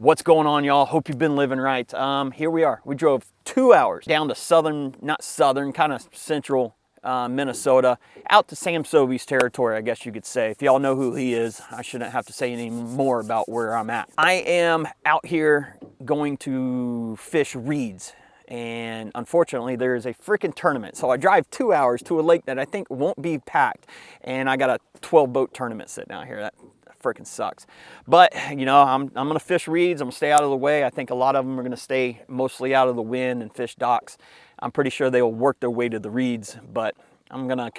What's going on, y'all? Hope you've been living right. Here we are. We drove 2 hours down to kind of central Minnesota, out to Sam Sobey's territory, I guess you could say. If y'all know who he is, I shouldn't have to say any more about where I'm at. I am out here going to fish reeds, and unfortunately there is a freaking tournament. So I drive 2 hours to a lake that I think won't be packed, and I got a 12 boat tournament sitting out here. That freaking sucks. But you know, I'm gonna fish reeds. I'm gonna stay out of the way. I think a lot of them are gonna stay mostly out of the wind and fish docks. I'm pretty sure they will work their way to the reeds, but I'm gonna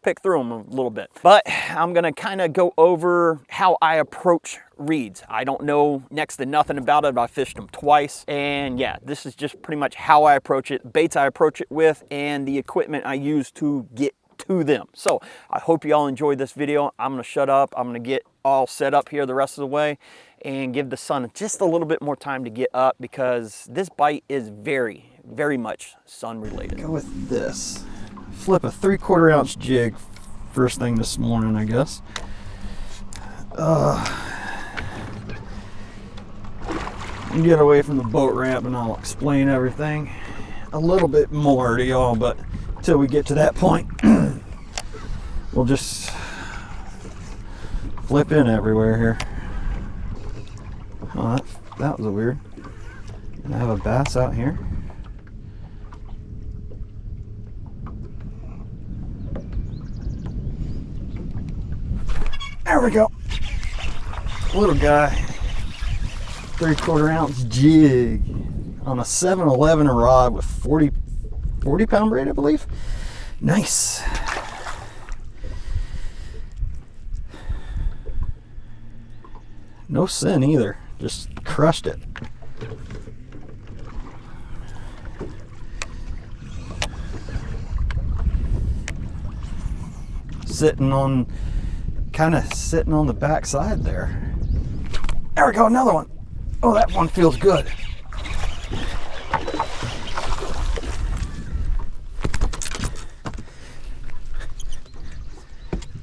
pick through them a little bit. But I'm gonna kind of go over how I approach reeds. I don't know next to nothing about it. I fished them twice, and yeah, this is just pretty much how I approach it, baits I approach it with, and the equipment I use to get to them. So I hope you all enjoyed this video. I'm gonna shut up. I'm gonna get all set up here the rest of the way and give the sun just a little bit more time to get up, because this bite is very, very much sun related. Go with this. Flip a 3/4 ounce jig first thing this morning, I guess. Get away from the boat ramp and I'll explain everything a little bit more to y'all, but until we get to that point, we'll just flip in everywhere here. Oh, that was weird. I have a bass out here. There we go. Little guy. 3/4 ounce jig on a 7-11 rod with 40 pound braid, I believe. Nice. No sin either, just crushed it. Kind of sitting on the back side there. There we go, another one. Oh, that one feels good.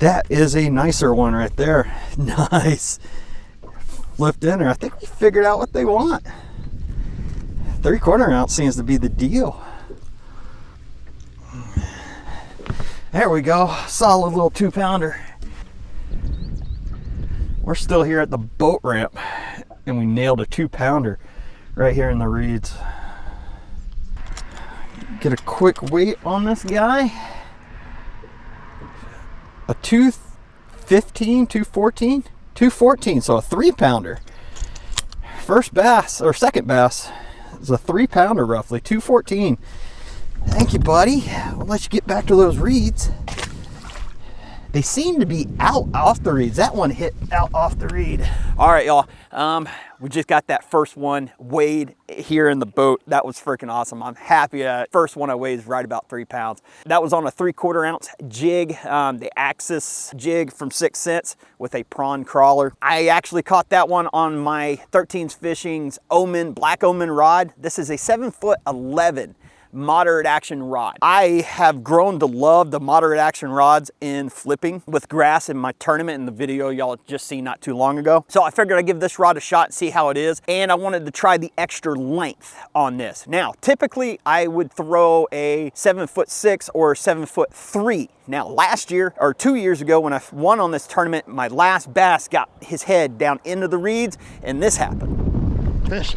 That is a nicer one right there. Nice. Flipped in there. I think we figured out what they want. 3/4 ounce seems to be the deal. There we go. Solid little 2-pounder. We're still here at the boat ramp, and we nailed a 2-pounder right here in the reeds. Get a quick weight on this guy. A 215, 214, 214, so a 3-pounder. First bass, or second bass, is a 3-pounder roughly, 214. Thank you, buddy. We'll let you get back to those reeds. They seem to be out off the reeds. That one hit out off the reed. All right, y'all. We just got that first one weighed here in the boat. That was freaking awesome. I'm happy. First one I weighed is right about 3 pounds. That was on a 3/4 ounce jig, the Axis jig from 6 Cents with a prawn crawler. I actually caught that one on my 13's Fishing's Omen, Black Omen rod. This is a 7'11" moderate action rod. I have grown to love the moderate action rods in flipping with grass in my tournament in the video y'all just seen not too long ago. So I figured I'd give this rod a shot and see how it is. And I wanted to try the extra length on this. Now, typically I would throw a 7'6" or 7'3". Now, last year or 2 years ago when I won on this tournament, my last bass got his head down into the reeds and this happened. Fish.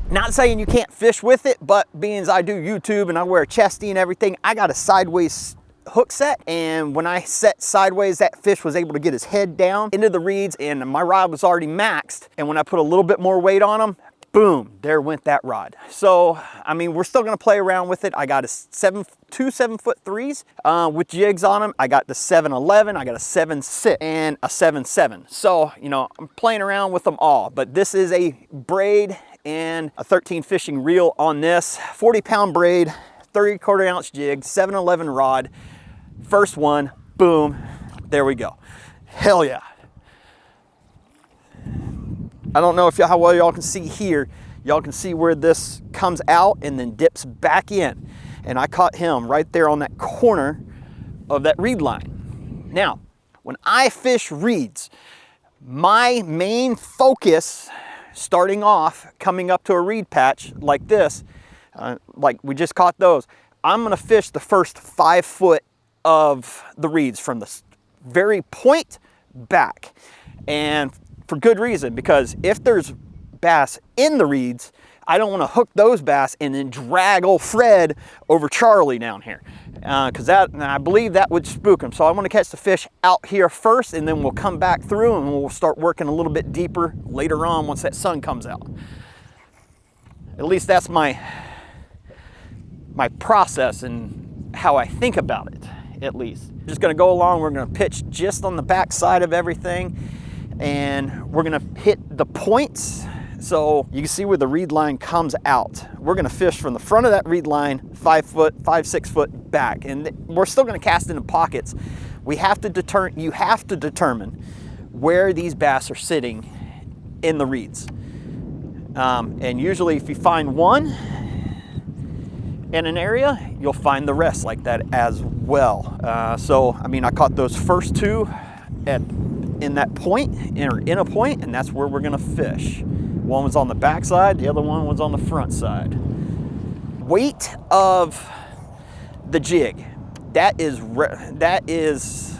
Not saying you can't fish with it, but being as I do YouTube and I wear a chesty and everything, I got a sideways hook set, and when I set sideways, that fish was able to get his head down into the reeds, and my rod was already maxed, and when I put a little bit more weight on him, boom, there went that rod. So, I mean, we're still gonna play around with it. I got two 7'3" with jigs on them. I got the 7'11", I got a 7'6", and a 7'7". So, you know, I'm playing around with them all, but this is a braid and a 13 fishing reel on this. 40-pound braid, 3/4 ounce jig, 7'11" rod. First one, boom, there we go. Hell yeah. I don't know if how well y'all can see here. Y'all can see where this comes out and then dips back in. And I caught him right there on that corner of that reed line. Now, When I fish reeds, my main focus, starting off, coming up to a reed patch like this, like we just caught those, I'm gonna fish the first 5 foot of the reeds from the very point back. And for good reason, because if there's bass in the reeds, I don't want to hook those bass and then drag old Fred over Charlie down here, because I believe that would spook him. So I want to catch the fish out here first, and then we'll come back through and we'll start working a little bit deeper later on once that sun comes out. At least that's my process and how I think about it, at least. Just going to go along. We're going to pitch just on the back side of everything, and we're going to hit the points. So you can see where the reed line comes out. We're gonna fish from the front of that reed line 6 foot back, and we're still gonna cast into pockets. You have to determine where these bass are sitting in the reeds. And usually if you find one in an area, you'll find the rest like that as well. So, I mean, I caught those first 2 in that point, or in a point, and that's where we're gonna fish. One was on the back side, the other one was on the front side. Weight of the jig, that is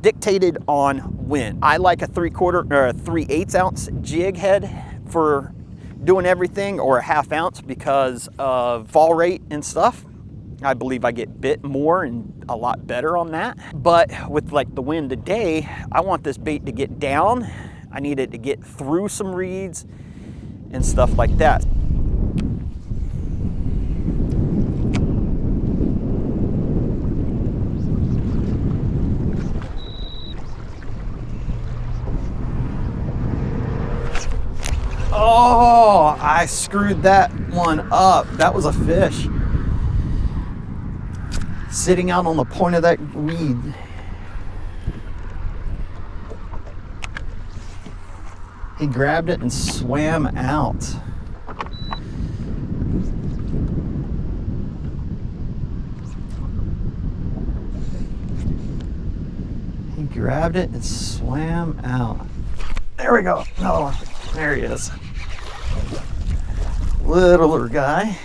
dictated on wind. I like a 3/4 or a 3/8 ounce jig head for doing everything, or a 1/2 ounce because of fall rate and stuff. I believe I get bit more and a lot better on that. But with like the wind today, I want this bait to get down. I need it to get through some reeds and stuff like that. Oh, I screwed that one up. That was a fish sitting out on the point of that reed. He grabbed it and swam out. He grabbed it and swam out. There we go. Oh, there he is. Littler guy.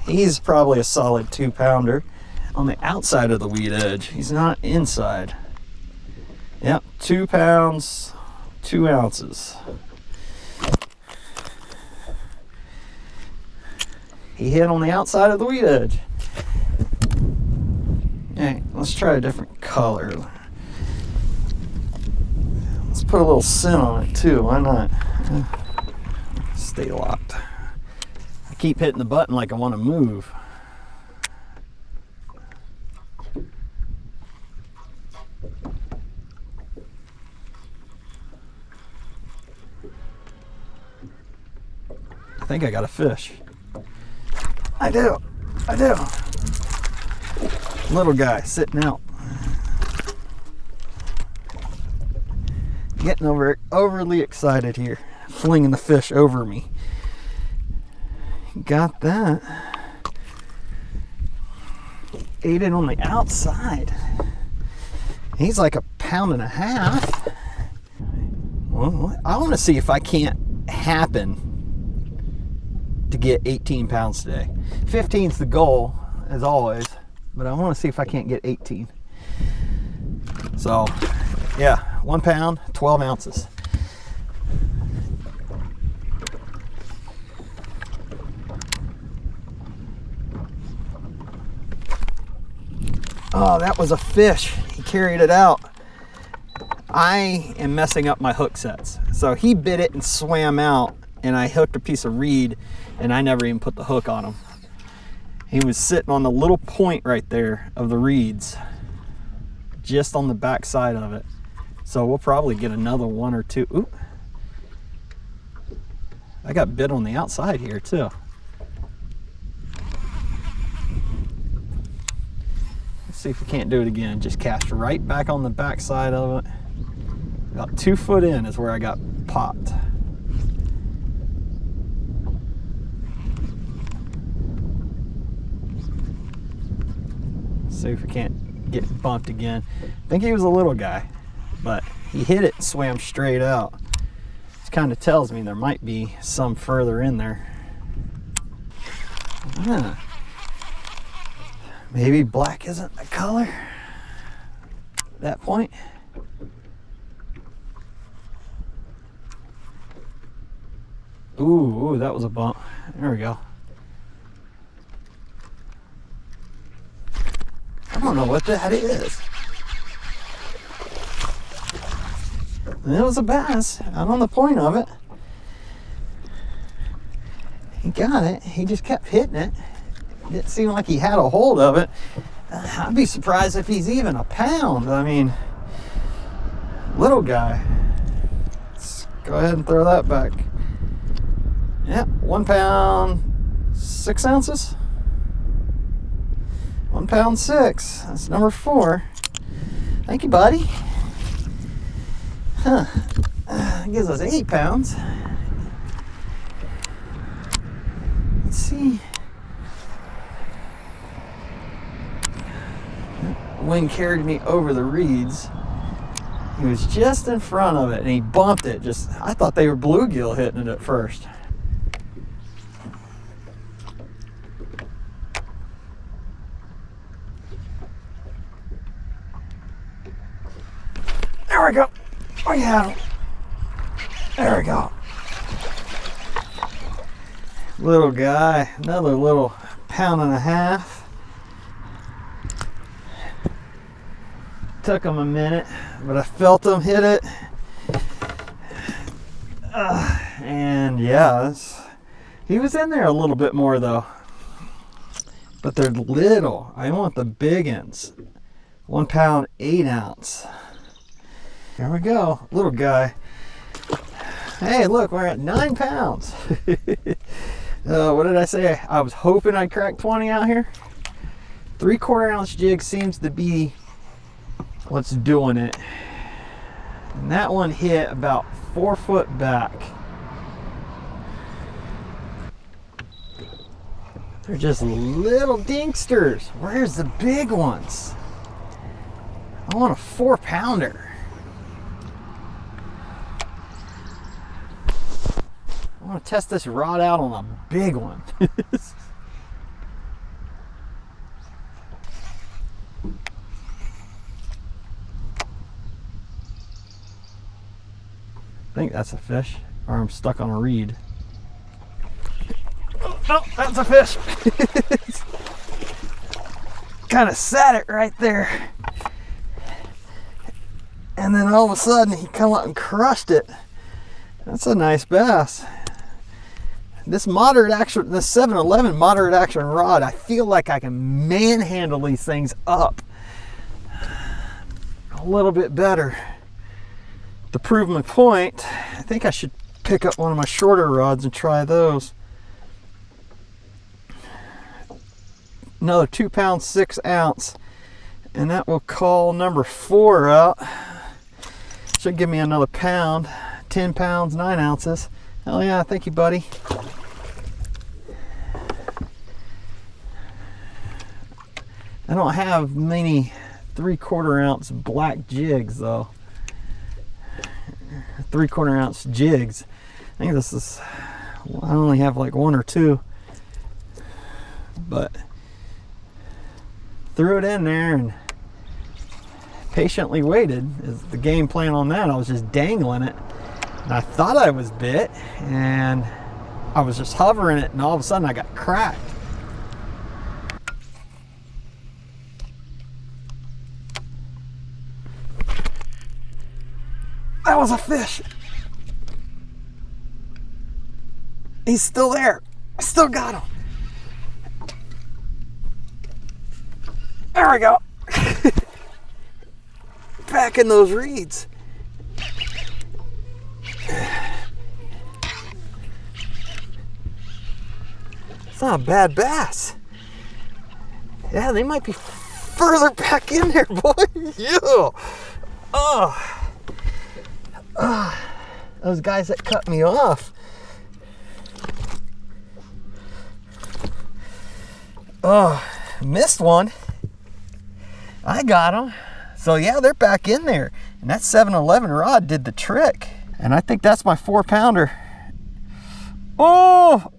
He's probably a solid 2-pounder on the outside of the weed edge. He's not inside. Yep, 2 pounds. 2 ounces. He hit on the outside of the weed edge. Hey, let's try a different color. Let's put a little scent on it too, why not? Stay locked. I keep hitting the button like I want to move. I think I got a fish. I do. Little guy sitting out. Getting overly excited here. Flinging the fish over me. Got that. Ate it on the outside. He's like 1.5 pounds. Well, I want to see if I can't happen to get 18 pounds today. 15's the goal, as always, but I want to see if I can't get 18. So, yeah, 1 pound, 12 ounces. Oh, that was a fish. He carried it out. I am messing up my hook sets. So he bit it and swam out, and I hooked a piece of reed, and I never even put the hook on him. He was sitting on the little point right there of the reeds, just on the back side of it. So we'll probably get another 1 or 2. Oop. I got bit on the outside here too. Let's see if we can't do it again. Just cast right back on the back side of it. About 2 foot in is where I got popped. See if we can't get bumped again. I think he was a little guy. but he hit it and swam straight out. This kind of tells me there might be some further in there. Maybe black isn't the color at that point. Ooh, that was a bump. There we go. I don't know what that is. It was a bass out on the point of it. He got it. He just kept hitting it. Didn't seem like he had a hold of it. I'd be surprised if he's even a pound. I mean, little guy. Let's go ahead and throw that back. Yeah, 1 pound, 6 ounces. 1 pound 6. That's number 4. Thank you, buddy. Huh. Gives us 8 pounds. Let's see. The wind carried me over the reeds. He was just in front of it and he bumped it. I thought they were bluegill hitting it at first. There we go. We have him. There we go. Little guy, another little 1.5 pounds. Took him a minute, but I felt him hit it. And yeah, he was in there a little bit more though. But they're little. I want the big ones. 1 pound 8 ounce. There we go, little guy. Hey, look, we're at 9 pounds. What did I say? I was hoping I'd crack 20 out here. 3/4 ounce jig seems to be what's doing it. And that one hit about 4 foot back. They're just little dinksters. Where's the big ones? I want a 4 pounder. I want to test this rod out on a big one. I think that's a fish, or I'm stuck on a reed. Oh, no, that's a fish. Kind of sat it right there. And then all of a sudden he come up and crushed it. That's a nice bass. This moderate action, this 7-Eleven moderate action rod, I feel like I can manhandle these things up a little bit better. To prove my point, I think I should pick up one of my shorter rods and try those. Another 2 pound 6 ounce, and that will call number 4 out. Should give me another pound. 10 pounds 9 ounces. Hell yeah, thank you, buddy. I don't have many 3/4 ounce black jigs though. 3/4 ounce jigs. I think this is, I only have like 1 or 2, but threw it in there and patiently waited. Is the game plan on that? I was just dangling it and I thought I was bit and I was just hovering it and all of a sudden I got cracked. That was a fish. He's still there. I still got him. There we go. Back in those reeds. It's not a bad bass. Yeah, they might be further back in there, boy. Yeah. Oh. Those guys that cut me off. Oh, missed one. I got them. So yeah, they're back in there. And that 7-Eleven rod did the trick. And I think that's my 4-pounder. Oh,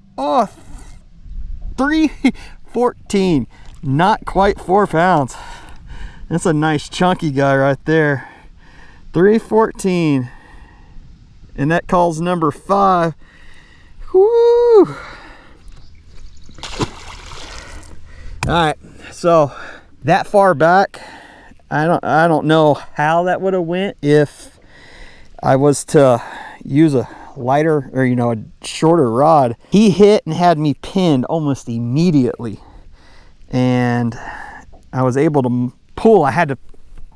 314. Not quite 4 pounds. That's a nice chunky guy right there. 314. And that calls number 5. Woo! All right, so that far back, I don't know how that would have went if I was to use a lighter or, you know, a shorter rod. He hit and had me pinned almost immediately, and I was able to pull. I had to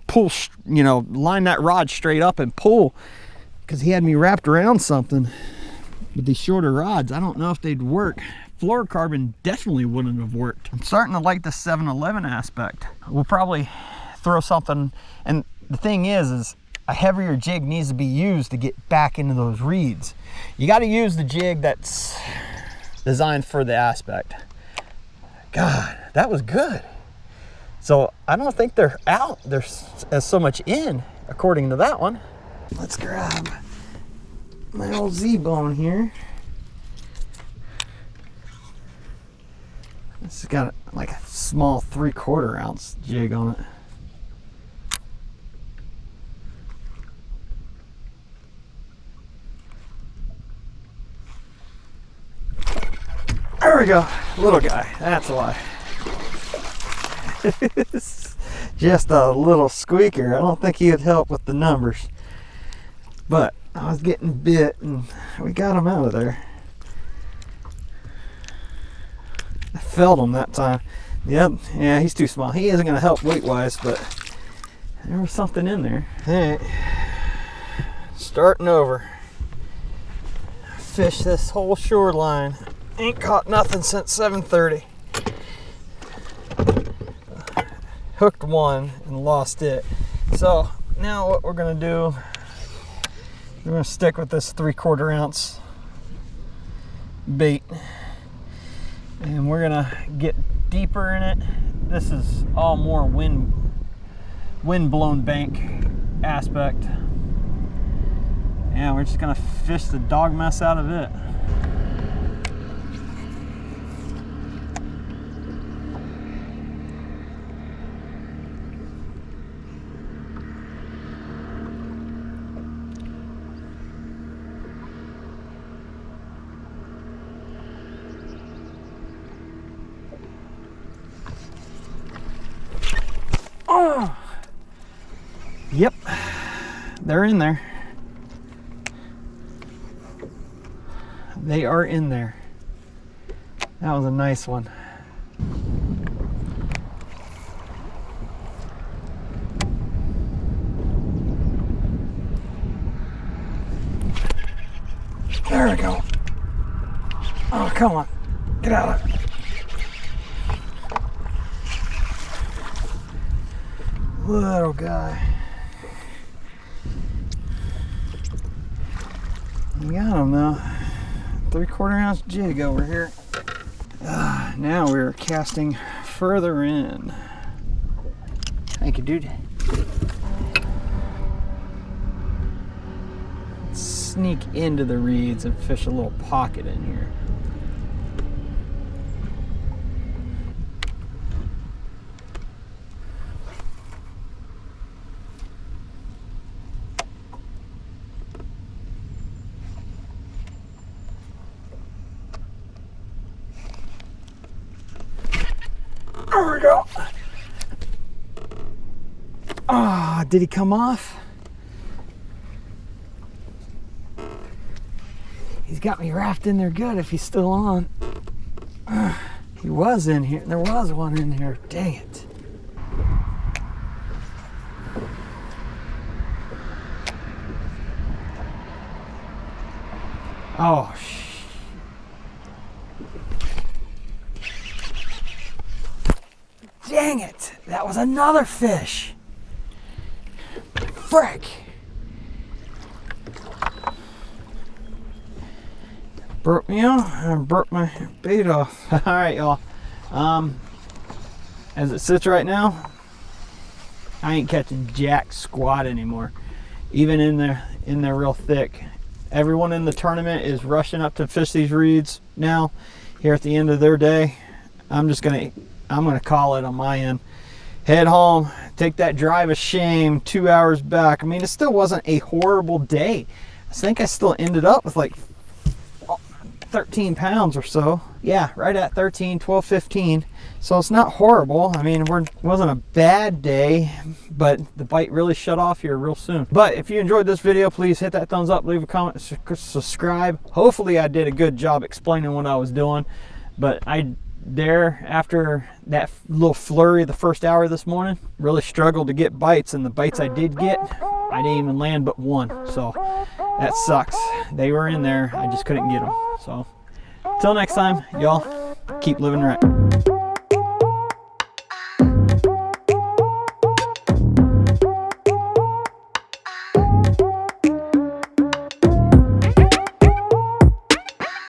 pull, you know, line that rod straight up and pull, because he had me wrapped around something. With these shorter rods, I don't know if they'd work. Fluorocarbon definitely wouldn't have worked. I'm starting to like the 7-Eleven aspect. We'll probably throw something, and the thing is a heavier jig needs to be used to get back into those reeds. You got to use the jig that's designed for the aspect. God, that was good. So I don't think they're out. There's so much in, according to that one. Let's grab my old Z-bone here. This has got like a small 3/4 ounce jig on it. There we go, little guy, that's why. Just a little squeaker. I don't think he would help with the numbers. But I was getting bit and we got him out of there. I felt him that time. Yep, yeah, he's too small. He isn't going to help weight-wise, but there was something in there. All right, starting over. Fish this whole shoreline. Ain't caught nothing since 7:30. Hooked one and lost it. So now what we're going to do, we're going to stick with this 3/4 ounce bait. And we're gonna get deeper in it. This is all more wind-blown bank aspect. And we're just gonna fish the dog mess out of it. Oh, yep, they're in there. They are in there. That was a nice one. There we go. Oh, come on, get out of it. Little guy. We got him though. 3/4 ounce jig over here. Now we're casting further in. Thank you, dude. Let's sneak into the reeds and fish a little pocket in here. There we go. Ah, did he come off? He's got me wrapped in there good if he's still on. He was in here. There was one in here. Dang it. Oh, dang it, that was another fish. Frick. Broke me off, I broke my bait off. All right, y'all. As it sits right now, I ain't catching jack squat anymore. even in there real thick. Everyone in the tournament is rushing up to fish these reeds now here at the end of their day. I'm gonna call it on my end. Head home, take that drive of shame 2 hours back. I mean, it still wasn't a horrible day. I think I still ended up with like 13 pounds or so. Yeah, right at 13, 12, 15. So it's not horrible. I mean, it wasn't a bad day, but the bite really shut off here real soon. But if you enjoyed this video, please hit that thumbs up, leave a comment, subscribe. Hopefully I did a good job explaining what I was doing, but after that little flurry the first hour this morning, really struggled to get bites, and the bites I did get, I didn't even land but one. So that sucks. They were in there, I just couldn't get them. So until next time, y'all, keep living right.